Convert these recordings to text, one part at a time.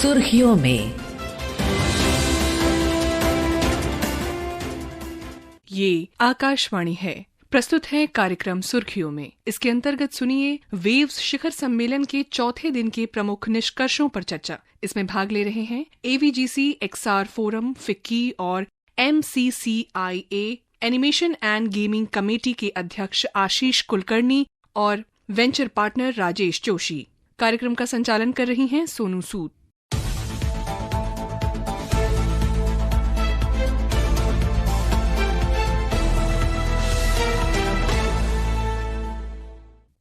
सुर्खियों में। ये आकाशवाणी है। प्रस्तुत है कार्यक्रम सुर्खियों में। इसके अंतर्गत सुनिए वेव्स शिखर सम्मेलन के चौथे दिन के प्रमुख निष्कर्षों पर चर्चा। इसमें भाग ले रहे हैं AVGC XR फोरम, फिक्की और MCCIA animation and gaming committee के अध्यक्ष आशीष कुलकर्णी और वेंचर पार्टनर राजेश जोशी। कार्यक्रम का संचालन कर रही हैं सोनू सूद।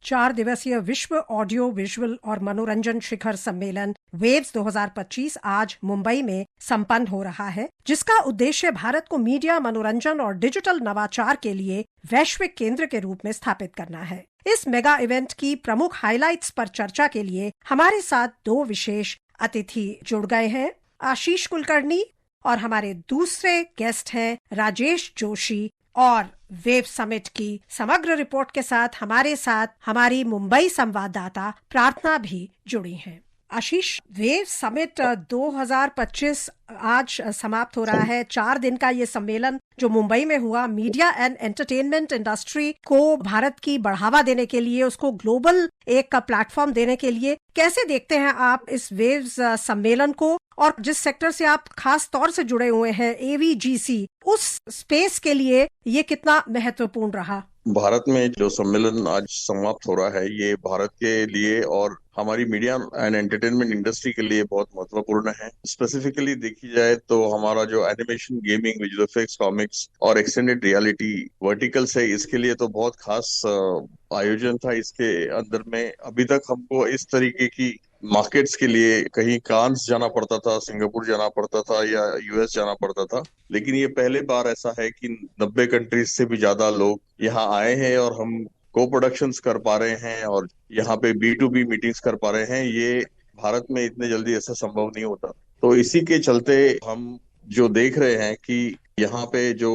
चार दिवसीय विश्व ऑडियो विजुअल और मनोरंजन शिखर सम्मेलन वेव्स 2025 आज मुंबई में संपन्न हो रहा है, जिसका उद्देश्य भारत को मीडिया, मनोरंजन और डिजिटल नवाचार के लिए वैश्विक केंद्र के रूप में स्थापित करना है। इस मेगा इवेंट की प्रमुख हाइलाइट्स पर चर्चा के लिए हमारे साथ दो विशेष अतिथि जुड़ गए हैं, आशीष कुलकर्णी, और हमारे दूसरे गेस्ट हैं राजेश जोशी। और वेव समिट की समग्र रिपोर्ट के साथ हमारी मुंबई संवाददाता प्रार्थना भी जुड़ी हैं। आशीष, वेव समिट 2025 आज समाप्त हो रहा है। 4 दिन का ये सम्मेलन जो मुंबई में हुआ, मीडिया एंड एंटरटेनमेंट इंडस्ट्री को भारत की बढ़ावा देने के लिए, उसको ग्लोबल एक प्लेटफॉर्म देने के लिए, कैसे देखते हैं आप इस वेव्स सम्मेलन को? और जिस सेक्टर से आप खास तौर से जुड़े हुए हैं, AVGC, उस स्पेस के लिए ये कितना महत्वपूर्ण रहा? भारत में जो सम्मेलन आज समाप्त हो रहा है, ये भारत के लिए और हमारी मीडिया एंड एंटरटेनमेंट इंडस्ट्री के लिए बहुत महत्वपूर्ण है। स्पेसिफिकली देखी जाए तो हमारा जो animation, gaming, visual effects, comics और एक्सटेंडेड रियलिटी वर्टिकल्स है, इसके लिए तो बहुत खास आयोजन था। इसके अंदर में अभी तक हमको इस तरीके की मार्केट्स के लिए कहीं कांस जाना पड़ता था, सिंगापुर जाना पड़ता था या US जाना पड़ता था, लेकिन ये पहले बार ऐसा है कि 90 कंट्रीज से भी ज्यादा लोग यहाँ आए हैं और हम को प्रोडक्शंस कर पा रहे हैं और यहाँ पे B2B मीटिंग्स कर पा रहे हैं। ये भारत में इतने जल्दी ऐसा संभव नहीं होता। तो इसी के चलते हम जो देख रहे हैं कि यहाँ पे जो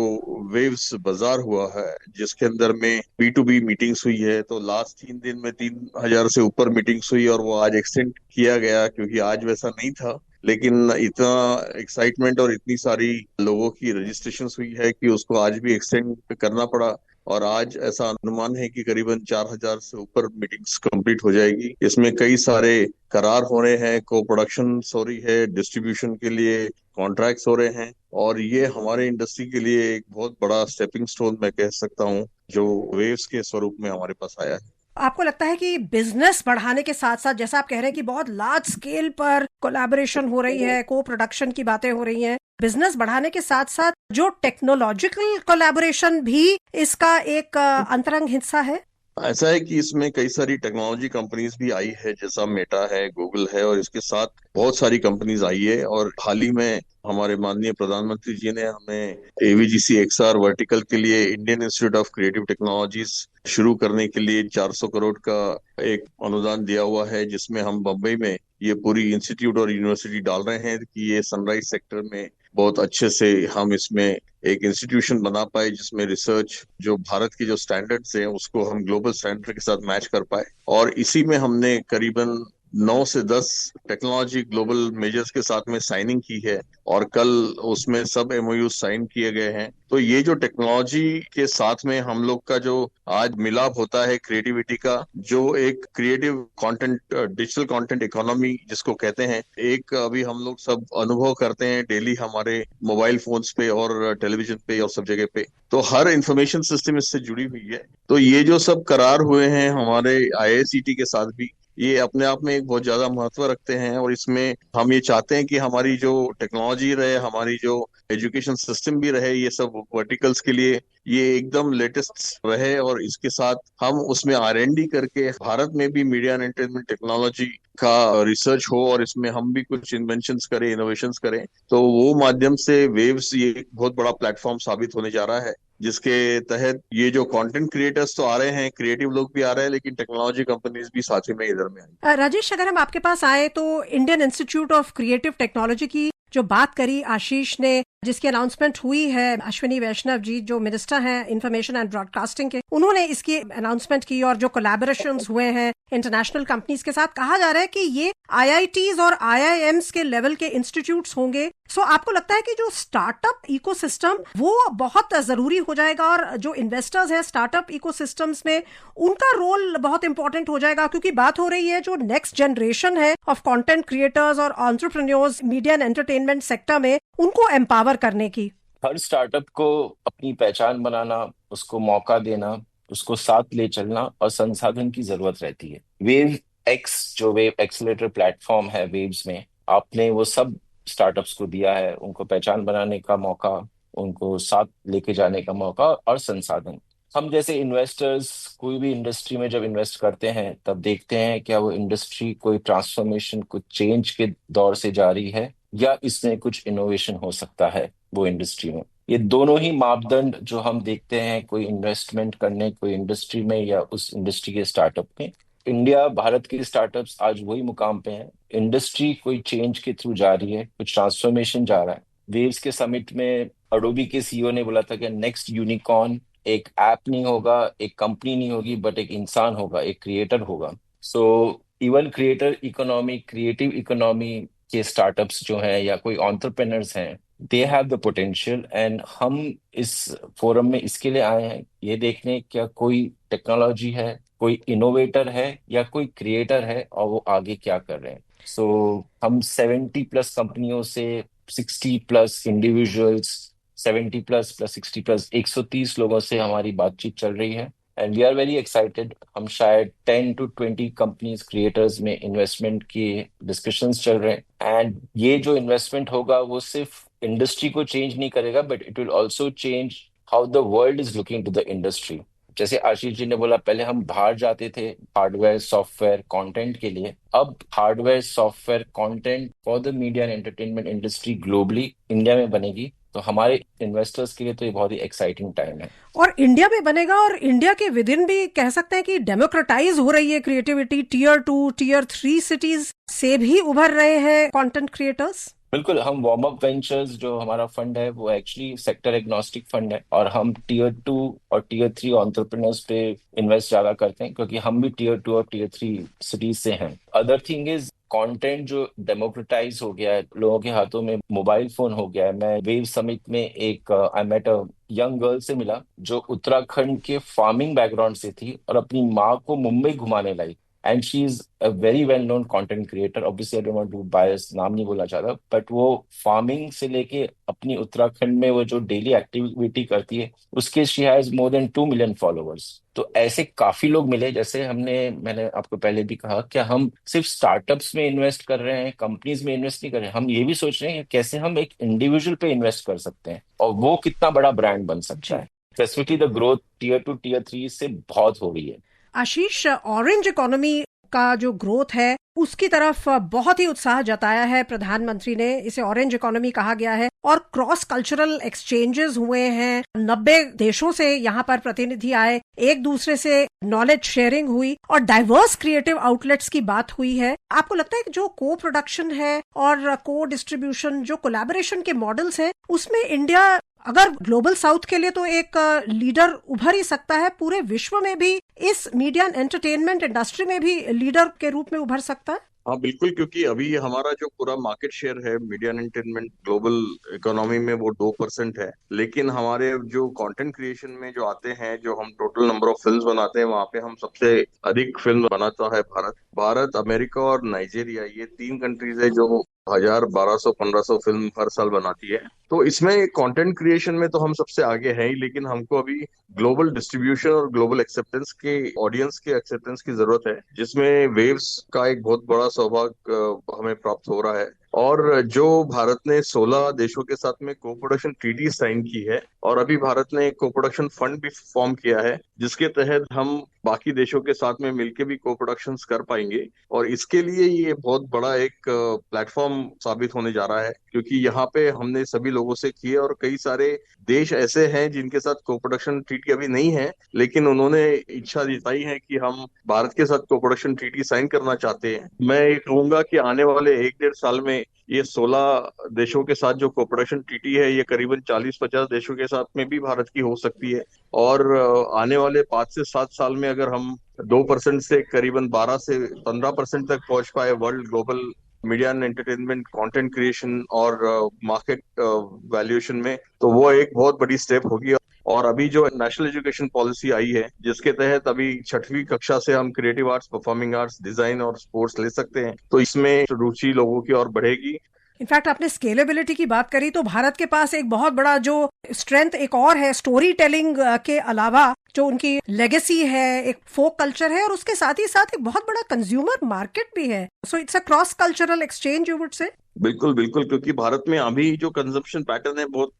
वेव्स बाजार हुआ है, जिसके अंदर में B2B मीटिंग्स हुई है, तो लास्ट 3 दिन में 3000 से ऊपर मीटिंग्स हुई और वो आज एक्सटेंड किया गया, क्योंकि आज वैसा नहीं था। लेकिन इतना एक्साइटमेंट और इतनी सारी लोगों की रजिस्ट्रेशन हुई है कि उसको आज भी एक्सटेंड करना पड़ा। और आज ऐसा अनुमान है कि करीबन 4000 से ऊपर मीटिंग्स कंप्लीट हो जाएगी। इसमें कई सारे करार हो रहे हैं, को प्रोडक्शन हो रही है, डिस्ट्रीब्यूशन के लिए कॉन्ट्रैक्ट्स हो रहे हैं, और ये हमारे इंडस्ट्री के लिए एक बहुत बड़ा स्टेपिंग स्टोन मैं कह सकता हूँ, जो वेव्स के स्वरूप में हमारे पास आया है। आपको लगता है कि बिजनेस बढ़ाने के साथ साथ, जैसा आप कह रहे हैं कि बहुत लार्ज स्केल पर कोलैबोरेशन हो रही है, को प्रोडक्शन की बातें हो रही हैं, बिजनेस बढ़ाने के साथ साथ जो टेक्नोलॉजिकल कोलैबोरेशन भी इसका एक अंतरंग हिस्सा है? ऐसा है कि इसमें कई सारी टेक्नोलॉजी कंपनीज भी आई है, जैसा मेटा है, गूगल है, और इसके साथ बहुत सारी कंपनीज आई है। और हाल ही में हमारे माननीय प्रधानमंत्री जी ने हमें AVGC XR वर्टिकल के लिए Indian institute of creative technologies शुरू करने के लिए 400 करोड़ का एक अनुदान दिया हुआ है, जिसमें हम बम्बई में ये पूरी इंस्टीट्यूट और यूनिवर्सिटी डाल रहे हैं कि ये सनराइज सेक्टर में बहुत अच्छे से हम इसमें एक इंस्टीट्यूशन बना पाए, जिसमें रिसर्च जो भारत के जो स्टैंडर्ड्स हैं उसको हम ग्लोबल स्टैंडर्ड के साथ मैच कर पाए। और इसी में हमने करीबन 9 से 10 टेक्नोलॉजी ग्लोबल मेजर्स के साथ में साइनिंग की है, और कल उसमें सब MOU साइन किए गए हैं। तो ये जो टेक्नोलॉजी के साथ में हम लोग का जो आज मिलाप होता है क्रिएटिविटी का, जो एक creative content, digital content economy जिसको कहते हैं, एक अभी हम लोग सब अनुभव करते हैं डेली हमारे मोबाइल फोन्स पे और टेलीविजन पे और सब जगह पे, तो हर इंफॉर्मेशन सिस्टम इससे जुड़ी हुई है। तो ये जो सब करार हुए हैं हमारे IICT के साथ भी, ये अपने आप में एक बहुत ज्यादा महत्व रखते हैं। और इसमें हम ये चाहते हैं कि हमारी जो टेक्नोलॉजी रहे, हमारी जो एजुकेशन सिस्टम भी रहे, ये सब वर्टिकल्स के लिए ये एकदम लेटेस्ट रहे, और इसके साथ हम उसमें R&D करके भारत में भी मीडिया एंड एंटरटेनमेंट टेक्नोलॉजी का रिसर्च हो और इसमें हम भी कुछ इन्वेंशंस करें, इनोवेशंस करें। तो वो माध्यम से वेव्स ये एक बहुत बड़ा प्लेटफॉर्म साबित होने जा रहा है, जिसके तहत ये जो कंटेंट क्रिएटर्स तो आ रहे हैं, क्रिएटिव लोग भी आ रहे हैं, लेकिन टेक्नोलॉजी कंपनीज भी साथ ही में इधर में आई। राजेश, अगर हम आपके पास आए तो Indian institute of creative technology की जो बात करी आशीष ने, जिसकी अनाउंसमेंट हुई है, अश्विनी वैष्णव जी जो मिनिस्टर हैं इंफॉर्मेशन एंड ब्रॉडकास्टिंग के, उन्होंने इसकी अनाउंसमेंट की, और जो कोलैबोरेशंस हुए हैं इंटरनेशनल कंपनीज के साथ, कहा जा रहा है कि ये आईआईटीज और आईआईएम्स के लेवल के इंस्टीट्यूट्स होंगे। सो आपको लगता है कि जो स्टार्टअप इकोसिस्टम वो बहुत जरूरी हो जाएगा, और जो इन्वेस्टर्स हैं स्टार्टअप इकोसिस्टम्स में, उनका रोल बहुत इंपॉर्टेंट हो जाएगा, क्योंकि बात हो रही है जो नेक्स्ट जनरेशन है ऑफ कंटेंट क्रिएटर्स और entrepreneurs media and entertainment sector में, उनको एम्पावर करने की। हर स्टार्टअप को अपनी पहचान बनाना, उसको मौका देना, उसको साथ ले चलना और संसाधन की जरूरत रहती है। वेव एक्स जो वेव एक्सीलरेटर प्लेटफॉर्म है वेव्स में, आपने वो सब स्टार्टअप्स को दिया है, उनको पहचान बनाने का मौका, उनको साथ लेके जाने का मौका और संसाधन। हम जैसे इन्वेस्टर्स कोई भी इंडस्ट्री में जब इन्वेस्ट करते हैं तब देखते हैं क्या वो इंडस्ट्री कोई ट्रांसफॉर्मेशन, कुछ चेंज के दौर से जा रही है या इसमें कुछ इनोवेशन हो सकता है वो इंडस्ट्री में। ये दोनों ही मापदंड जो हम देखते हैं कोई इन्वेस्टमेंट करने, कोई इंडस्ट्री में या उस इंडस्ट्री के स्टार्टअप में। इंडिया, भारत के स्टार्टअप्स आज वही मुकाम पे हैं। इंडस्ट्री कोई चेंज के थ्रू जा रही है, कुछ ट्रांसफॉर्मेशन जा रहा है। वेव्स के समिट में अडोबी के सीईओ ने बोला था कि नेक्स्ट यूनिकॉर्न एक ऐप नहीं होगा, एक कंपनी नहीं होगी, बट एक इंसान होगा, एक क्रिएटर होगा। So even creator economy, creative economy के स्टार्टअप्स जो हैं या कोई एंटरप्रेन्योर्स हैं, they have the potential. And हम इस फोरम में इसके लिए आए हैं, ये देखने क्या कोई टेक्नोलॉजी है, कोई इनोवेटर है या कोई क्रिएटर है और वो आगे क्या कर रहे हैं। सो हम 70+ कंपनियों से 60+ इंडिविजुअल्स, 70++60+, 130 लोगों से हमारी बातचीत चल रही है। And we are very excited. हम शायद 10 to 20 कंपनीज क्रिएटर्स में इन्वेस्टमेंट की डिस्कशंस चल रहे हैं। एंड ये जो इन्वेस्टमेंट होगा वो सिर्फ इंडस्ट्री को चेंज नहीं करेगा, but it will also change how the world is looking to the industry. जैसे आशीष जी ने बोला, पहले हम बाहर जाते थे हार्डवेयर, सॉफ्टवेयर, कंटेंट के लिए। अब hardware, software, content for the media and entertainment industry globally India में बनेगी। तो हमारे इन्वेस्टर्स के लिए तो ये बहुत ही एक्साइटिंग टाइम है। और इंडिया में बनेगा, और इंडिया के विद इन भी कह सकते हैं कि डेमोक्रेटाइज हो रही है क्रिएटिविटी। टियर 2, टियर 3 सिटीज से भी उभर रहे हैं कंटेंट क्रिएटर्स। बिल्कुल। हम वार्म अप वेंचर्स जो हमारा फंड है वो एक्चुअली सेक्टर एग्नोस्टिक फंड है, और हम टियर 2 और टियर 3 एंटरप्रेन्योर्स पे इन्वेस्ट ज्यादा करते हैं, क्योंकि हम भी टियर 2 और टियर 3 सिटीज से हैं। अदर थिंग इज कंटेंट जो डेमोक्रेटाइज हो गया है, लोगों के हाथों में मोबाइल फोन हो गया है। मैं वेव समिट में एक I met a young girl से मिला जो उत्तराखंड के फार्मिंग बैकग्राउंड से थी और अपनी माँ को मुंबई घुमाने लाई। And she is a very well known content creator. Obviously I don't want to bias, नाम नहीं बोला चाहता, बट वो फार्मिंग से लेके अपनी उत्तराखंड में वो जो डेली एक्टिविटी करती है उसके she has more than 2 million followers. तो ऐसे काफी लोग मिले। जैसे मैंने आपको पहले भी कहा कि हम सिर्फ स्टार्टअप्स में इन्वेस्ट कर रहे हैं, कंपनीज में इन्वेस्ट नहीं कर रहे हैं। हम ये भी सोच रहे हैं कि कैसे हम एक इंडिविजुअल पे इन्वेस्ट कर सकते हैं और वो कितना बड़ा ब्रांड बन सकता है। Specifically the growth tier 2, tier 3 से बहुत हो रही है। आशीष, ऑरेंज इकोनॉमी का जो ग्रोथ है उसकी तरफ बहुत ही उत्साह जताया है प्रधानमंत्री ने। इसे ऑरेंज इकोनॉमी कहा गया है, और क्रॉस कल्चरल एक्सचेंजेस हुए हैं। 90 देशों से यहाँ पर प्रतिनिधि आए, एक दूसरे से नॉलेज शेयरिंग हुई और डाइवर्स क्रिएटिव आउटलेट्स की बात हुई है। आपको लगता है कि जो को प्रोडक्शन है और को डिस्ट्रीब्यूशन, जो कोलैबोरेशन के मॉडल्स हैं, उसमें इंडिया अगर ग्लोबल साउथ के लिए तो एक लीडर उभर ही सकता है, पूरे विश्व में भी इस मीडिया एंटरटेनमेंट इंडस्ट्री में भी लीडर के रूप में उभर सकता है? हाँ बिल्कुल, क्योंकि अभी हमारा जो पूरा मार्केट शेयर है media and entertainment global economy में वो 2% है। लेकिन हमारे जो कंटेंट क्रिएशन में जो आते हैं, जो हम टोटल नंबर ऑफ फिल्म्स बनाते हैं, वहाँ पे हम सबसे अधिक फिल्म बनाता है भारत, अमेरिका और नाइजीरिया। ये 3 कंट्रीज है जो 1000, 1200, 1500 फिल्म हर साल बनाती है। तो इसमें कंटेंट क्रिएशन में तो हम सबसे आगे हैं ही, लेकिन हमको अभी ग्लोबल डिस्ट्रीब्यूशन और ग्लोबल एक्सेप्टेंस के, ऑडियंस के एक्सेप्टेंस की जरूरत है, जिसमें वेव्स का एक बहुत बड़ा सौभाग्य हमें प्राप्त हो रहा है। और जो भारत ने 16 देशों के साथ में को प्रोडक्शन ट्रीटी साइन की है, और अभी भारत ने एक को प्रोडक्शन फंड भी फॉर्म किया है, जिसके तहत हम बाकी देशों के साथ में मिलकर भी को प्रोडक्शंस कर पाएंगे। और इसके लिए ये बहुत बड़ा एक प्लेटफॉर्म साबित होने जा रहा है, क्योंकि यहाँ पे हमने सभी लोगों से किए, और कई सारे देश ऐसे हैं जिनके साथ को प्रोडक्शन ट्रीटी अभी नहीं है, लेकिन उन्होंने इच्छा जताई है कि हम भारत के साथ को प्रोडक्शन ट्रीटी साइन करना चाहते हैं। मैं ये कहूंगा कि आने वाले 1-1.5 साल में ये 16 देशों के साथ जो कोऑपरेशन ट्रीटी है, ये करीबन 40-50 देशों के साथ में भी भारत की हो सकती है। और आने वाले 5 से 7 साल में अगर हम 2% से करीबन 12 से 15% तक पहुंच पाए world global media and entertainment content creation और मार्केट वैल्यूएशन में, तो वो एक बहुत बड़ी स्टेप होगी। और अभी जो नेशनल एजुकेशन पॉलिसी आई है, जिसके तहत अभी 6वीं कक्षा से हम creative arts, performing arts, design और स्पोर्ट्स ले सकते हैं, तो इसमें रुचि लोगों की और बढ़ेगी। इनफैक्ट आपने स्केलेबिलिटी की बात करी, तो भारत के पास एक बहुत बड़ा जो स्ट्रेंथ एक और है, स्टोरी टेलिंग के अलावा जो उनकी लेगेसी है, एक फोक कल्चर है, और उसके साथ ही साथ एक बहुत बड़ा कंज्यूमर मार्केट भी है। So it's a cross cultural exchange you would say. बिल्कुल बिल्कुल, क्योंकि भारत में अभी जो कंजप्शन पैटर्न है बहुत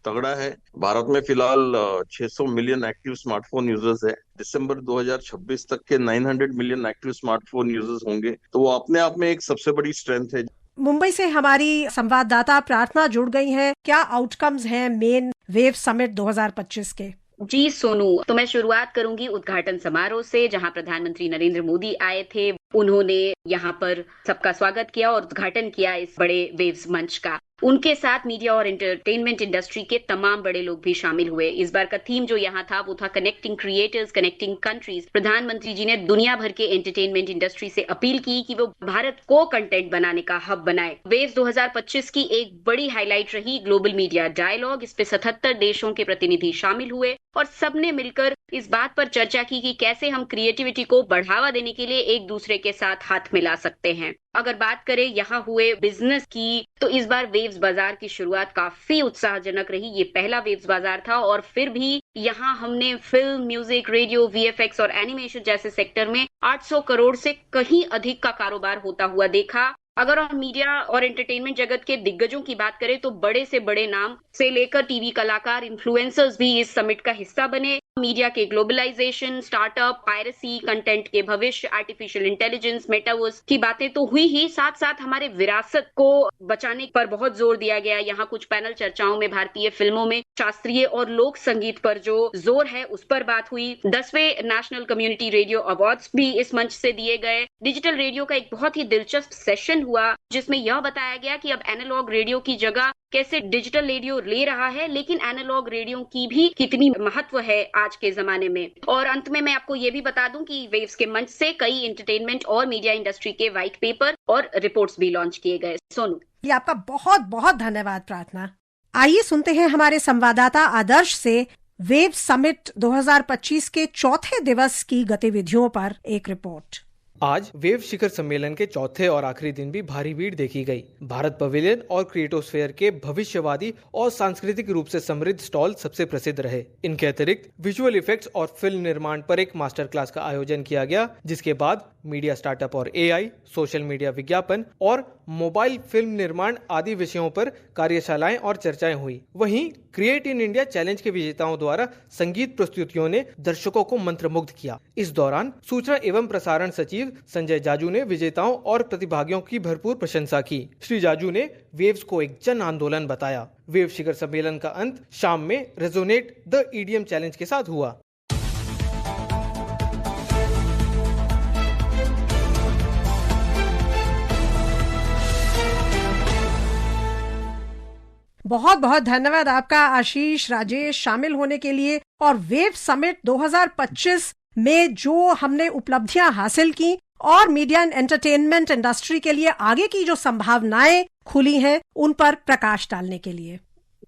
तगड़ा है। भारत में फिलहाल 600 मिलियन एक्टिव स्मार्टफोन यूजर्स है। दिसंबर 2026 तक के 900 मिलियन एक्टिव स्मार्टफोन यूजर्स होंगे, तो वो अपने आप में एक सबसे बड़ी स्ट्रेंथ है। मुंबई से हमारी संवाददाता प्रार्थना जुड़ गई हैं। क्या आउटकम्स हैं मेन वेव समिट 2025 के? जी सोनू, तो मैं शुरुआत करूंगी उद्घाटन समारोह से, जहां प्रधानमंत्री नरेंद्र मोदी आए थे। उन्होंने यहां पर सबका स्वागत किया और उद्घाटन किया इस बड़े वेव्स मंच का। उनके साथ मीडिया और एंटरटेनमेंट इंडस्ट्री के तमाम बड़े लोग भी शामिल हुए। इस बार का थीम जो यहाँ था वो था कनेक्टिंग क्रिएटर्स, कनेक्टिंग कंट्रीज। प्रधानमंत्री जी ने दुनिया भर के एंटरटेनमेंट इंडस्ट्री से अपील की कि वो भारत को कंटेंट बनाने का हब बनाए। वेव्स 2025 की एक बड़ी हाईलाइट रही ग्लोबल मीडिया डायलॉग। इस पे 77 देशों के प्रतिनिधि शामिल हुए और सबने मिलकर इस बात पर चर्चा की कि कैसे हम क्रिएटिविटी को बढ़ावा देने के लिए एक दूसरे के साथ हाथ मिला सकते हैं। अगर बात करें यहाँ हुए बिजनेस की, तो इस बार वेव्स बाजार की शुरुआत काफी उत्साहजनक रही। ये पहला वेव्स बाजार था और फिर भी यहाँ हमने फिल्म, म्यूजिक, रेडियो, वीएफएक्स और एनिमेशन जैसे सेक्टर में 800 करोड़ से कहीं अधिक का कारोबार होता हुआ देखा। अगर हम मीडिया और एंटरटेनमेंट जगत के दिग्गजों की बात करें तो बड़े से बड़े नाम से लेकर टीवी कलाकार, इन्फ्लुएंसर्स भी इस समिट का हिस्सा बने। मीडिया के ग्लोबलाइजेशन, स्टार्टअप, पायरेसी, कंटेंट के भविष्य, आर्टिफिशियल इंटेलिजेंस, मेटावर्स की बातें तो हुई ही, साथ साथ हमारे विरासत को बचाने पर बहुत जोर दिया गया। यहाँ कुछ पैनल चर्चाओं में भारतीय फिल्मों में शास्त्रीय और लोक संगीत पर जो जोर है उस पर बात हुई। 10वें नेशनल कम्युनिटी रेडियो अवार्ड्स भी इस मंच से दिए गए। डिजिटल रेडियो का एक बहुत ही दिलचस्प सेशन हुआ, जिसमें यह बताया गया कि अब एनालॉग रेडियो की जगह कैसे डिजिटल रेडियो ले रहा है, लेकिन एनालॉग रेडियो की भी कितनी महत्व है आज के जमाने में। और अंत में मैं आपको ये भी बता दूं कि वेव्स के मंच से कई एंटरटेनमेंट और मीडिया इंडस्ट्री के व्हाइट पेपर और रिपोर्ट्स भी लॉन्च किए गए। सोनू, ये आपका बहुत बहुत धन्यवाद प्रार्थना। आइए सुनते हैं हमारे संवाददाता आदर्श से वेव समिट 2025 के चौथे दिवस की गतिविधियों पर एक रिपोर्ट। आज वेव शिखर सम्मेलन के चौथे और आखिरी दिन भी भारी भीड़ देखी गई। भारत पवेलियन और क्रिएटोस्फेयर के भविष्यवादी और सांस्कृतिक रूप से समृद्ध स्टॉल सबसे प्रसिद्ध रहे। इनके अतिरिक्त विजुअल इफेक्ट्स और फिल्म निर्माण पर एक मास्टर क्लास का आयोजन किया गया, जिसके बाद मीडिया स्टार्टअप और एआई, सोशल मीडिया विज्ञापन और मोबाइल फिल्म निर्माण आदि विषयों पर कार्यशालाएं और चर्चाएं हुई। वहीं क्रिएट इन इंडिया चैलेंज के विजेताओं द्वारा संगीत प्रस्तुतियों ने दर्शकों को मंत्रमुग्ध किया। इस दौरान सूचना एवं प्रसारण सचिव संजय जाजू ने विजेताओं और प्रतिभागियों की भरपूर प्रशंसा की। श्री जाजू ने वेव्स को एक जन आंदोलन बताया। वेव शिखर सम्मेलन का अंत शाम में रेजोनेट द ईडीएम चैलेंज के साथ हुआ। बहुत बहुत धन्यवाद आपका आशीष, राजेश, शामिल होने के लिए। और वेव समिट 2025 में जो हमने उपलब्धियां हासिल की और मीडिया एंड एंटरटेनमेंट इंडस्ट्री के लिए आगे की जो संभावनाएं खुली हैं, उन पर प्रकाश डालने के लिए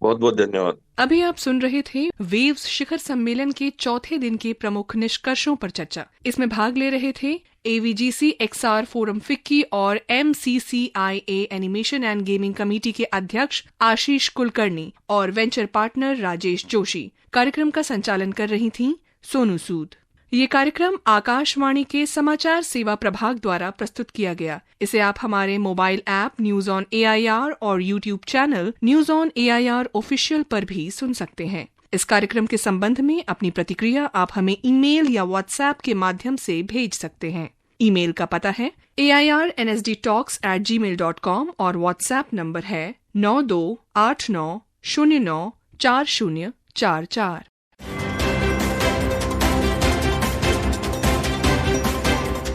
बहुत बहुत धन्यवाद। अभी आप सुन रहे थे वेव्स शिखर सम्मेलन के चौथे दिन के प्रमुख निष्कर्षों पर चर्चा। इसमें भाग ले रहे थे AVGC XR फोरम फिक्की और MCCIA animation and gaming committee के अध्यक्ष आशीष कुलकर्णी और वेंचर पार्टनर राजेश जोशी। कार्यक्रम का संचालन कर रही थीं सोनू सूद। ये कार्यक्रम आकाशवाणी के समाचार सेवा प्रभाग द्वारा प्रस्तुत किया गया। इसे आप हमारे mobile app news on AIR और YouTube channel news on AIR official पर भी सुन सकते हैं। इस कार्यक्रम के संबंध में अपनी प्रतिक्रिया आप हमें ईमेल या व्हाट्सएप के माध्यम से भेज सकते हैं। ईमेल का पता है airnsdtalks@gmail.com और व्हाट्सएप नंबर है 9289094044।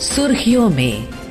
सुर्खियों में